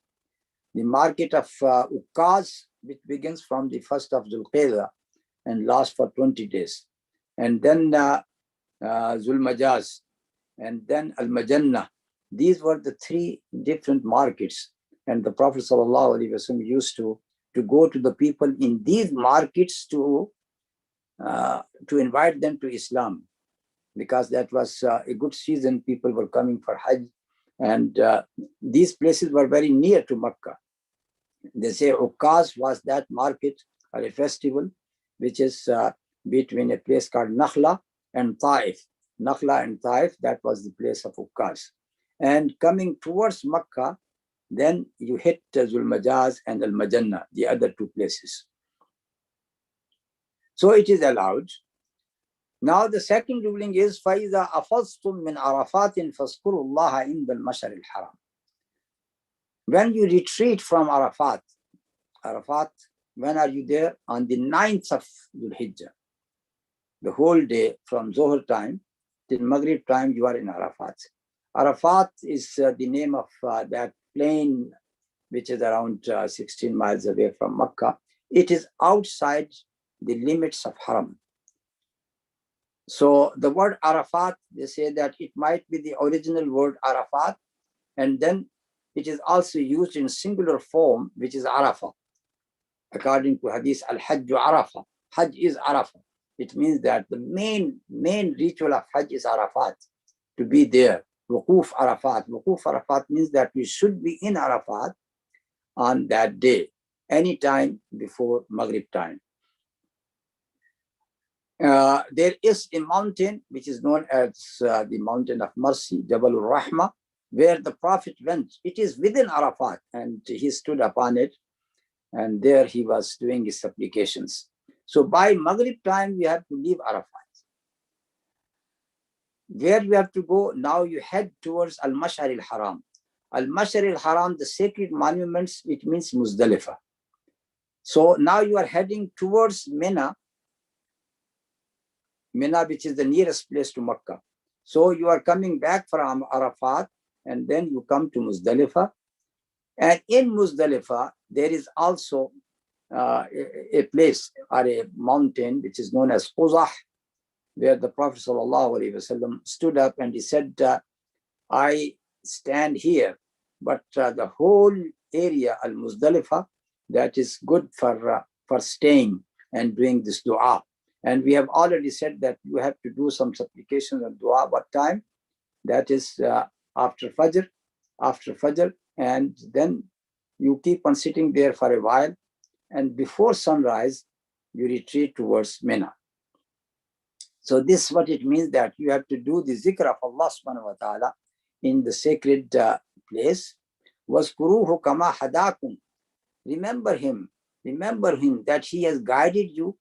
The market of Uqaz, which begins from the 1st of Dhul-Qaidah and lasts for 20 days. And then Zul-Majaz, and then Al-Majannah. These were the three different markets. And the Prophet ﷺ used to go to the people in these markets to invite them to Islam, because that was a good season. People were coming for Hajj, and these places were very near to Makkah. They say Uqaz was that market or a festival which is between a place called Nakhla and Taif. Nakhla and Taif, that was the place of Uqaz. And coming towards Makkah, then you hit Zul-Majaz and Al-Majannah, the other two places. So it is allowed. Now the second ruling is فَإِذَا أَفَضْتُم مِّنْ عَرَفَاتٍ فَاذْكُرُوا اللَّهَ عِنْدَ الْمَشْعَرِ الْحَرَامِ. When you retreat from Arafat, when are you there? On the 9th of Dhul Hijjah. The whole day from Zohar time till Maghrib time, you are in Arafat. Arafat is the name of that plain which is around 16 miles away from Makkah. It is outside the limits of Haram. So the word Arafat, they say that it might be the original word Arafat, and then it is also used in singular form, which is Arafah. According to Hadith, Al-Hajj Arafah. Hajj is Arafah. It means that the main ritual of Hajj is Arafat, to be there. Wuquf Arafat. Wuquf Arafat means that we should be in Arafat on that day, anytime before Maghrib time. There is a mountain which is known as the mountain of mercy, Jabal al-Rahma, where the Prophet went. It is within Arafat, and he stood upon it, and there he was doing his supplications. So by Maghrib time, we have to leave Arafat. Where you have to go? Now you head towards Al-Mash'ar al-Haram. Al-Mash'ar al-Haram, the sacred monuments, it means Muzdalifah. So now you are heading towards Mina, which is the nearest place to Makkah. So you are coming back from Arafat, and then you come to Muzdalifah. And in Muzdalifah, there is also a place or a mountain which is known as Quzah, where the Prophet ﷺ stood up and he said, I stand here, but the whole area, Al-Muzdalifah, that is good for staying and doing this dua. And we have already said that you have to do some supplications and dua. What time? That is after Fajr, and then you keep on sitting there for a while, and before sunrise, you retreat towards Mina. So this is what it means, that you have to do the zikr of Allah subhanahu wa ta'ala in the sacred place. وَاذْكُرُوهُ كَمَا هَدَاكُمْ. Remember him that he has guided you.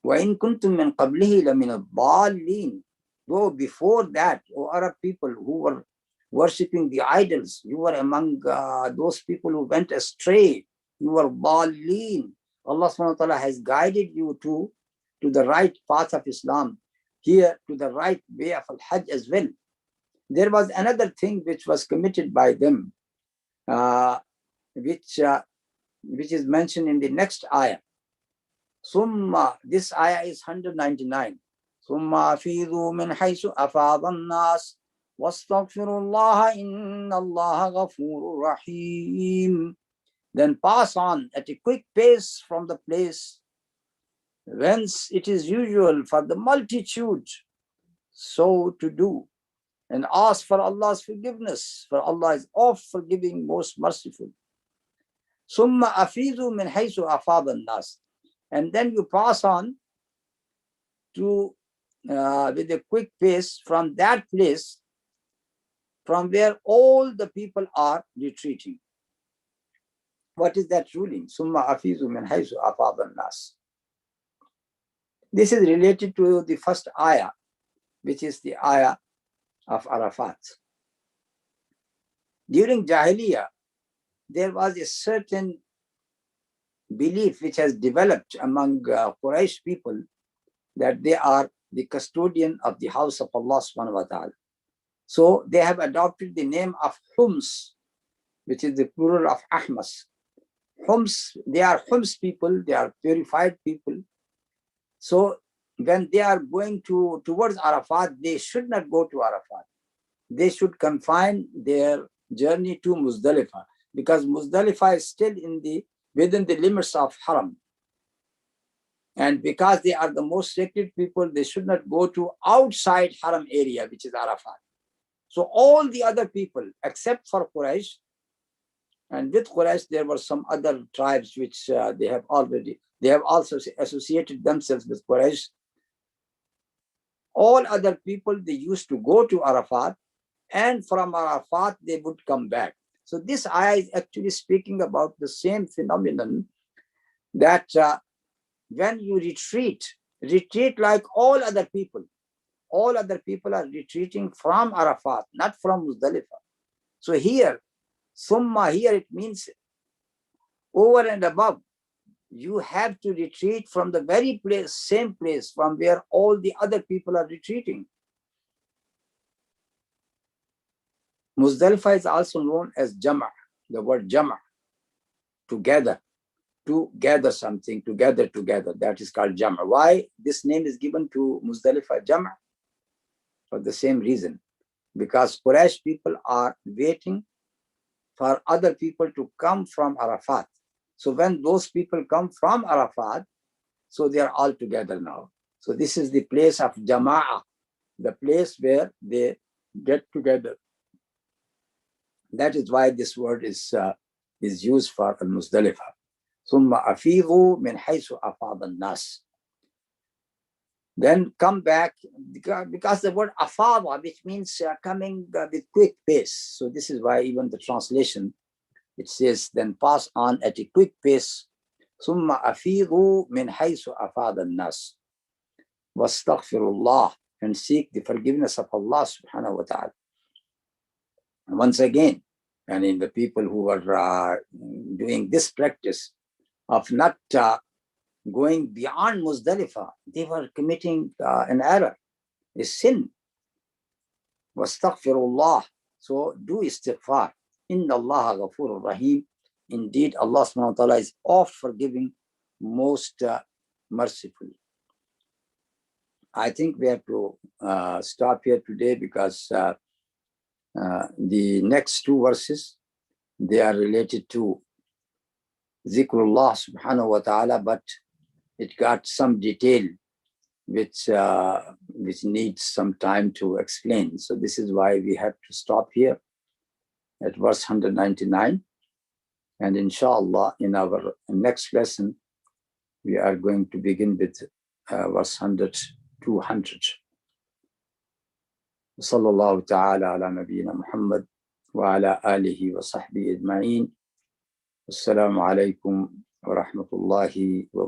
وَإِن كُنْتُم مِّن قَبْلِهِ لَمِنَ الضَّالِّينَ. Though before that, O Arab people who were worshipping the idols, you were among those people who went astray. You were ضَالِّينَ. Allah subhanahu wa ta'ala has guided you to to the right path of Islam, here to the right way of Al-Hajj as well. There was another thing which was committed by them, which is mentioned in the next ayah. Summa, this ayah is 199. Summa afidu min haythu afada an-nas wastaghfirullaha innallaha ghafurur rahim. Then pass on at a quick pace from the place whence it is usual for the multitude so to do, and ask for Allah's forgiveness, for Allah is oft forgiving, most merciful. Summa afidu min haythu afada an-nas. And then you pass on to with a quick pace from that place from where all the people are retreating. What is that ruling? Summa afizu min haythu afada an-nas. This is related to the first ayah, which is the ayah of Arafat. During Jahiliyyah, there was a certain belief which has developed among Quraysh people that they are the custodian of the house of Allah subhanahu wa ta'ala. So they have adopted the name of Hums, which is the plural of Ahmas. Hums, they are Hums people, they are purified people. So when they are going towards Arafat, they should not go to Arafat. They should confine their journey to Muzdalifah, because Muzdalifah is still within the limits of Haram. And because they are the most sacred people, they should not go to outside Haram area, which is Arafat. So all the other people, except for Quraysh, and with Quraysh, there were some other tribes which they have also associated themselves with Quraysh. All other people, they used to go to Arafat, and from Arafat, they would come back. So this ayah is actually speaking about the same phenomenon, that when you retreat like all other people. All other people are retreating from Arafat, not from Muzdalifah. So here, Summa, here it means over and above. You have to retreat from the very place, same place from where all the other people are retreating. Muzdalifah is also known as Jama', the word Jama', together, to gather something, together. That is called Jama'. Why this name is given to Muzdalifah Jama'? For the same reason, because Quraysh people are waiting for other people to come from Arafat. So when those people come from Arafat, so they are all together now. So this is the place of Jama'ah, the place where they get together. That is why this word is used for al-Muzdalifah. Summa afidu min haythu afada an-nas. Then come back, because the word afada, which means coming with quick pace. So this is why even the translation, it says, then pass on at a quick pace. Summa afidu min haythu afada an-nas. Wastaghfirullah, and seek the forgiveness of Allah subhanahu wa ta'ala. And once again, and in the people who are doing this practice of not going beyond Muzdalifah, they were committing an error, a sin. Wastaghfirullah. So do istighfar. Inna Allah ghafurur rahim. Indeed, Allah subhanahu wa ta'ala is oft forgiving, most merciful. I think we have to stop here today, because the next two verses, they are related to Zikrullah subhanahu wa ta'ala, but it got some detail which needs some time to explain. So this is why we have to stop here at verse 199. And inshallah, in our next lesson, we are going to begin with verse 200. Sallallahu ta'ala ala nabiyyina Muhammad wa ala alihi wa sahbihi ajma'in. Assalamu alaikum wa rahmatullahi wa